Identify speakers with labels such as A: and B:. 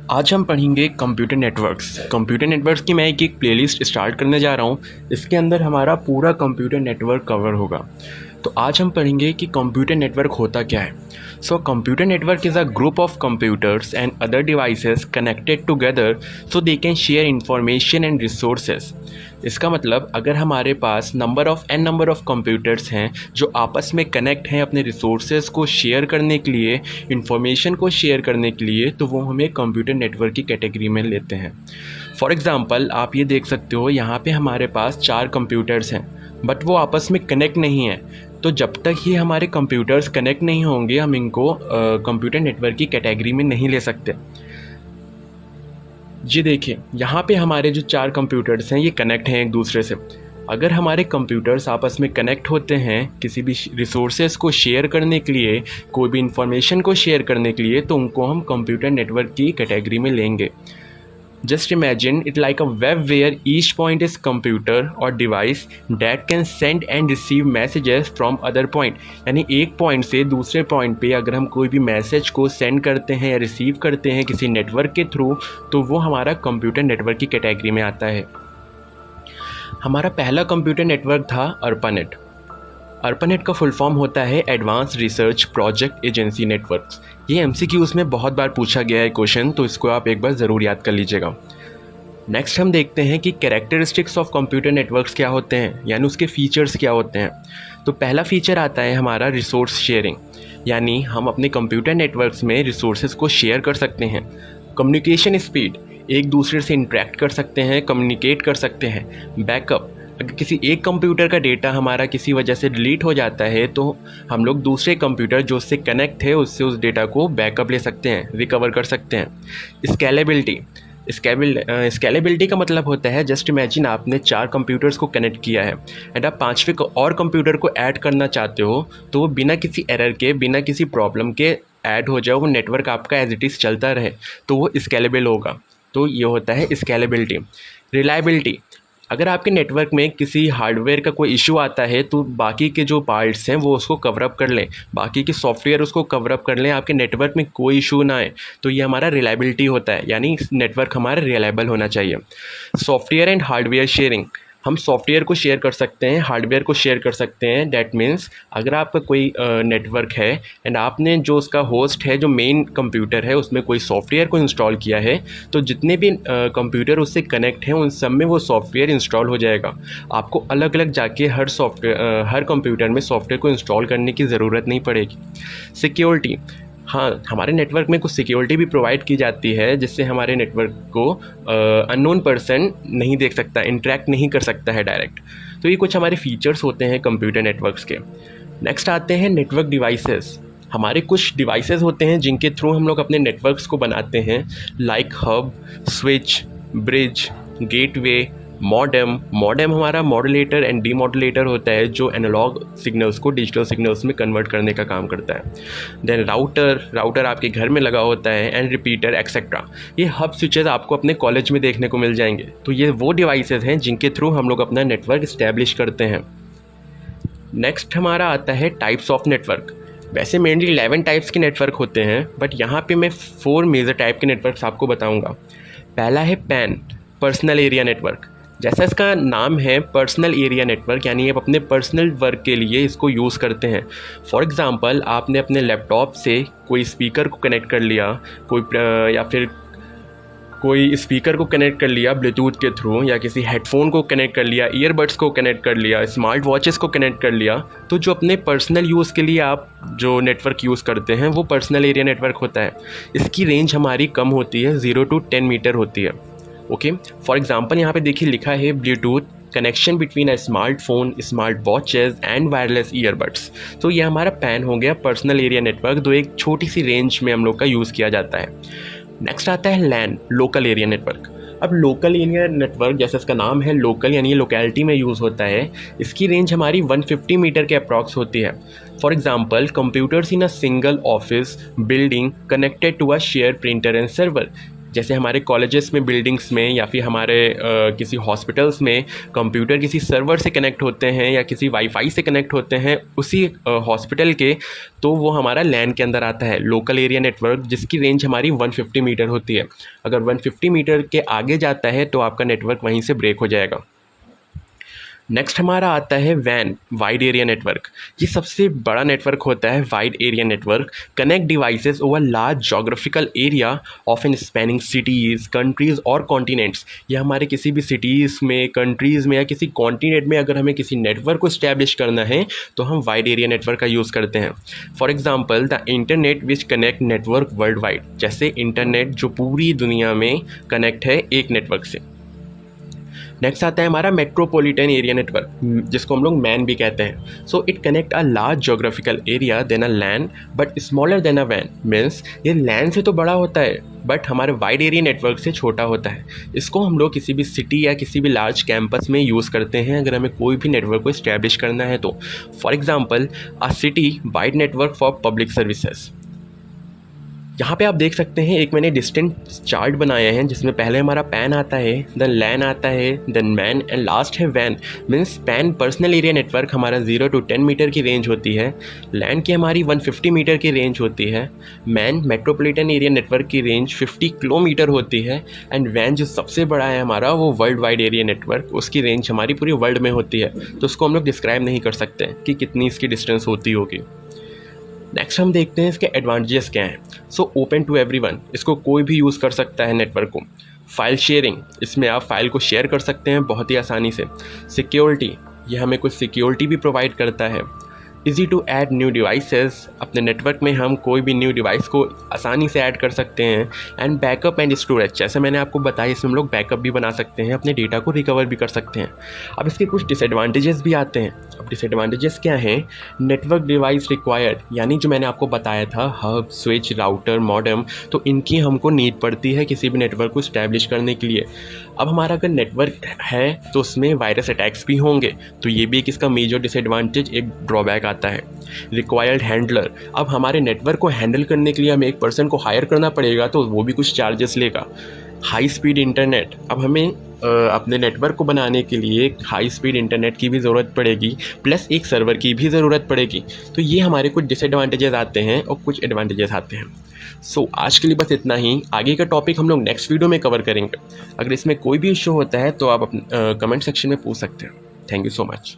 A: आज हम पढ़ेंगे कंप्यूटर नेटवर्क्स। कंप्यूटर नेटवर्क्स की मैं एक प्लेलिस्ट स्टार्ट करने जा रहा हूँ। इसके अंदर हमारा पूरा कंप्यूटर नेटवर्क कवर होगा। तो आज हम पढ़ेंगे कि कंप्यूटर नेटवर्क होता क्या है। So computer network is a group of computers and other devices connected together so they can share information and resources. इसका मतलब अगर हमारे पास नंबर ऑफ़ कंप्यूटर्स हैं जो आपस में कनेक्ट हैं अपने रिसोर्सेज को शेयर करने के लिए, इंफॉर्मेशन को शेयर करने के लिए, तो वो हमें कंप्यूटर नेटवर्क की कैटेगरी में लेते हैं। फॉर एग्ज़ाम्पल आप ये देख सकते हो, यहाँ पे हमारे पास 4 कंप्यूटर्स हैं बट वो आपस में कनेक्ट नहीं है। तो जब तक ये हमारे कंप्यूटर्स कनेक्ट नहीं होंगे हम इनको कंप्यूटर नेटवर्क की कैटेगरी में नहीं ले सकते। जी देखिए, यहाँ पे हमारे जो 4 कंप्यूटर्स हैं ये कनेक्ट हैं एक दूसरे से। अगर हमारे कंप्यूटर्स आपस में कनेक्ट होते हैं किसी भी रिसोर्सेज को शेयर करने के लिए, कोई भी इंफॉर्मेशन को शेयर करने के लिए, तो उनको हम कंप्यूटर नेटवर्क की कैटेगरी में लेंगे। Just imagine it like a web where each point is computer or device that can send and receive messages from other point। यानी एक पॉइंट से दूसरे पॉइंट पे अगर हम कोई भी मैसेज को सेंड करते हैं या रिसीव करते हैं किसी नेटवर्क के थ्रू, तो वो हमारा कंप्यूटर नेटवर्क की कैटेगरी में आता है। हमारा पहला कंप्यूटर नेटवर्क था अर्पानेट। अर्पानेट का फुल फॉर्म होता है advance research project agency networks. ये MCQs में बहुत बार पूछा गया है क्वेश्चन, तो इसको आप एक बार ज़रूर याद कर लीजिएगा। नेक्स्ट हम देखते हैं कि कैरेक्टरिस्टिक्स ऑफ कंप्यूटर नेटवर्क्स क्या होते हैं, यानी उसके फीचर्स क्या होते हैं। तो पहला फीचर आता है हमारा रिसोर्स शेयरिंग, यानी हम अपने कंप्यूटर नेटवर्क्स में रिसोर्सेज को शेयर कर सकते हैं। कम्युनिकेशन स्पीड, एक दूसरे से इंटरेक्ट कर सकते हैं, कम्युनिकेट कर सकते हैं। बैकअप, अगर किसी एक कंप्यूटर का डेटा हमारा किसी वजह से डिलीट हो जाता है तो हम लोग दूसरे कंप्यूटर जो उससे कनेक्ट है उससे उस डेटा को बैकअप ले सकते हैं, रिकवर कर सकते हैं। स्केलेबिलिटी का मतलब होता है, जस्ट इमेजिन आपने 4 कंप्यूटर्स को कनेक्ट किया है एंड आप 5वें और कंप्यूटर को ऐड करना चाहते हो, तो वो बिना किसी एरर के, बिना किसी प्रॉब्लम के ऐड हो जाए, वो नेटवर्क आपका एज इट इज़ चलता रहे, तो वो स्केलेबल होगा। तो ये होता है स्केलेबिलिटी। रिलायबिलिटी, अगर आपके नेटवर्क में किसी हार्डवेयर का कोई इशू आता है तो बाकी के जो पार्ट्स हैं वो उसको कवरअप कर लें, बाकी के सॉफ्टवेयर उसको कवरअप कर लें, आपके नेटवर्क में कोई इशू ना आए, तो ये हमारा रिलायबिलिटी होता है, यानी नेटवर्क हमारा रिलायबल होना चाहिए। सॉफ्टवेयर एंड हार्डवेयर शेयरिंग, हम सॉफ्टवेयर को शेयर कर सकते हैं, हार्डवेयर को शेयर कर सकते हैं। डैट मीन्स अगर आपका कोई नेटवर्क है एंड आपने जो उसका होस्ट है, जो मेन कंप्यूटर है, उसमें कोई सॉफ्टवेयर को इंस्टॉल किया है, तो जितने भी कंप्यूटर उससे कनेक्ट हैं उन सब में वो सॉफ्टवेयर इंस्टॉल हो जाएगा। आपको अलग अलग जाके हर कंप्यूटर में सॉफ्टवेयर को इंस्टॉल करने की ज़रूरत नहीं पड़ेगी। सिक्योरिटी, हाँ, हमारे नेटवर्क में कुछ सिक्योरिटी भी प्रोवाइड की जाती है जिससे हमारे नेटवर्क को अननोन पर्सन नहीं देख सकता, इंटरेक्ट नहीं कर सकता है डायरेक्ट। तो ये कुछ हमारे फीचर्स होते हैं कंप्यूटर नेटवर्क्स के। नेक्स्ट आते हैं नेटवर्क डिवाइसेस। हमारे कुछ डिवाइसेस होते हैं जिनके थ्रू हम लोग अपने नेटवर्क्स को बनाते हैं, like hub, switch, bridge, gateway, modem हमारा मॉड्यूलेटर एंड डीमॉड्यूलेटर होता है जो एनालॉग सिग्नल्स को डिजिटल सिग्नल्स में कन्वर्ट करने का काम करता है। देन राउटर आपके घर में लगा होता है, एंड रिपीटर एक्सेट्रा। ये हब स्विचेस आपको अपने कॉलेज में देखने को मिल जाएंगे। तो ये वो डिवाइसेस हैं जिनके थ्रू हम लोग अपना नेटवर्क इस्टेब्लिश करते हैं। नेक्स्ट हमारा आता है टाइप्स ऑफ नेटवर्क। वैसे मेनली 11 टाइप्स के नेटवर्क होते हैं, बट यहाँ पे मैं 4 मेजर टाइप के नेटवर्क्स आपको बताऊँगा। पहला है पैन, पर्सनल एरिया नेटवर्क। जैसा इसका नाम है पर्सनल एरिया नेटवर्क, यानी आप अपने पर्सनल वर्क के लिए इसको यूज़ करते हैं। फॉर एग्ज़ाम्पल आपने अपने लैपटॉप से कोई स्पीकर को कनेक्ट कर लिया, या फिर कोई स्पीकर को कनेक्ट कर लिया ब्लूटूथ के थ्रू, या किसी हेडफोन को कनेक्ट कर लिया, ईयरबड्स को कनेक्ट कर लिया, स्मार्ट वॉचेस को कनेक्ट कर लिया। तो जो अपने पर्सनल यूज़ के लिए आप जो नेटवर्क यूज़ करते हैं वो पर्सनल एरिया नेटवर्क होता है। इसकी रेंज हमारी कम होती है, 0 to 10 मीटर होती है। ओके, फॉर एग्जांपल यहाँ पे देखिए लिखा है Bluetooth connection between a smartphone, smart watches and wireless earbuds. तो ये हमारा पैन हो गया, पर्सनल एरिया नेटवर्क, जो एक छोटी सी रेंज में हम लोग का यूज़ किया जाता है। नेक्स्ट आता है लैन, लोकल एरिया नेटवर्क। अब लोकल एरिया नेटवर्क, जैसे इसका नाम है लोकल, यानी ये लोकेलिटी में यूज़ होता है। इसकी रेंज हमारी 150 मीटर के अप्रॉक्स होती है। For example computers in a single office building connected to a share printer and server. जैसे हमारे कॉलेजेस में, बिल्डिंग्स में या फिर हमारे किसी हॉस्पिटल्स में कंप्यूटर किसी सर्वर से कनेक्ट होते हैं या किसी वाईफाई से कनेक्ट होते हैं उसी हॉस्पिटल के, तो वो हमारा लैन के अंदर आता है, लोकल एरिया नेटवर्क, जिसकी रेंज हमारी 150 मीटर होती है। अगर 150 मीटर के आगे जाता है तो आपका नेटवर्क वहीं से ब्रेक हो जाएगा। नेक्स्ट हमारा आता है वैन, वाइड एरिया नेटवर्क। ये सबसे बड़ा नेटवर्क होता है wide area network, connect devices over large geographical area often spanning cities, countries और कॉन्टिनेंट्स। ये हमारे किसी भी सिटीज़ में, कंट्रीज़ में या किसी कॉन्टिनेंट में अगर हमें किसी नेटवर्क को इस्टेब्लिश करना है तो हम वाइड एरिया नेटवर्क का यूज़ करते हैं। For example the internet which connect network world wide, जैसे इंटरनेट जो पूरी दुनिया में कनेक्ट है एक नेटवर्क से। नेक्स्ट आता है हमारा मेट्रोपॉलिटन एरिया नेटवर्क, जिसको हम लोग मैन भी कहते हैं। So it connect a large geographical area than a LAN but smaller than a वैन। मीन्स ये लैन से तो बड़ा होता है बट हमारे वाइड एरिया नेटवर्क से छोटा होता है। इसको हम लोग किसी भी सिटी या किसी भी लार्ज कैंपस में यूज़ करते हैं अगर हमें कोई भी नेटवर्क को इस्टेब्लिश करना है तो। For example a city wide network for public services. यहाँ पे आप देख सकते हैं एक मैंने डिस्टेंट चार्ट बनाए हैं जिसमें पहले हमारा पैन आता है, देन लैन आता है, देन मैन एंड लास्ट है वैन। Means PAN personal area network हमारा 0 to 10 मीटर की रेंज होती है, लैन की हमारी 150 मीटर की रेंज होती है, मैन मेट्रोपॉलिटन एरिया नेटवर्क की रेंज 50 किलोमीटर होती है, एंड वैन जो सबसे बड़ा है हमारा वो वर्ल्ड वाइड एरिया नेटवर्क, उसकी रेंज हमारी पूरी वर्ल्ड में होती है। तो उसको हम लोग डिस्क्राइब नहीं कर सकते कि कितनी इसकी डिस्टेंस होती होगी। नेक्स्ट हम देखते हैं इसके एडवांटेजेस क्या हैं। सो ओपन टू एवरीवन, इसको कोई भी यूज़ कर सकता है नेटवर्क को। फाइल शेयरिंग, इसमें आप फाइल को शेयर कर सकते हैं बहुत ही आसानी से। सिक्योरिटी, ये हमें कुछ सिक्योरिटी भी प्रोवाइड करता है। Easy to add new devices, अपने नेटवर्क में हम कोई भी न्यू डिवाइस को आसानी से ऐड कर सकते हैं। एंड बैकअप एंड स्टोरेज, जैसे मैंने आपको बताया इसमें हम लोग बैकअप भी बना सकते हैं, अपने डेटा को रिकवर भी कर सकते हैं। अब इसके कुछ डिसएडवांटेजेस भी आते हैं। अब डिसएडवांटेजेस क्या हैं? नेटवर्क डिवाइस रिक्वायर्ड, यानी जो मैंने आपको बताया था हब, स्विच, राउटर, मॉडेम, तो इनकी हमको नीड पड़ती है किसी भी नेटवर्क को इस्टेब्लिश करने के लिए। अब हमारा अगर नेटवर्क है तो उसमें वायरस अटैक्स भी होंगे, तो ये भी एक इसका मेजर डिसएडवांटेज, एक ड्रॉबैक आता है। रिक्वायर्ड हैंडलर, अब हमारे नेटवर्क को हैंडल करने के लिए हमें एक पर्सन को हायर करना पड़ेगा तो वो भी कुछ चार्जेस लेगा। हाई स्पीड इंटरनेट, अब हमें अपने नेटवर्क को बनाने के लिए हाई स्पीड इंटरनेट की भी ज़रूरत पड़ेगी, प्लस एक सर्वर की भी ज़रूरत पड़ेगी। तो ये हमारे कुछ डिसएडवांटेजेस आते हैं और कुछ एडवांटेजेस आते हैं। सो आज के लिए बस इतना ही। आगे का टॉपिक हम लोग नेक्स्ट वीडियो में कवर करेंगे। अगर इसमें कोई भी इशू होता है तो आप कमेंट सेक्शन में पूछ सकते हैं। Thank you so much.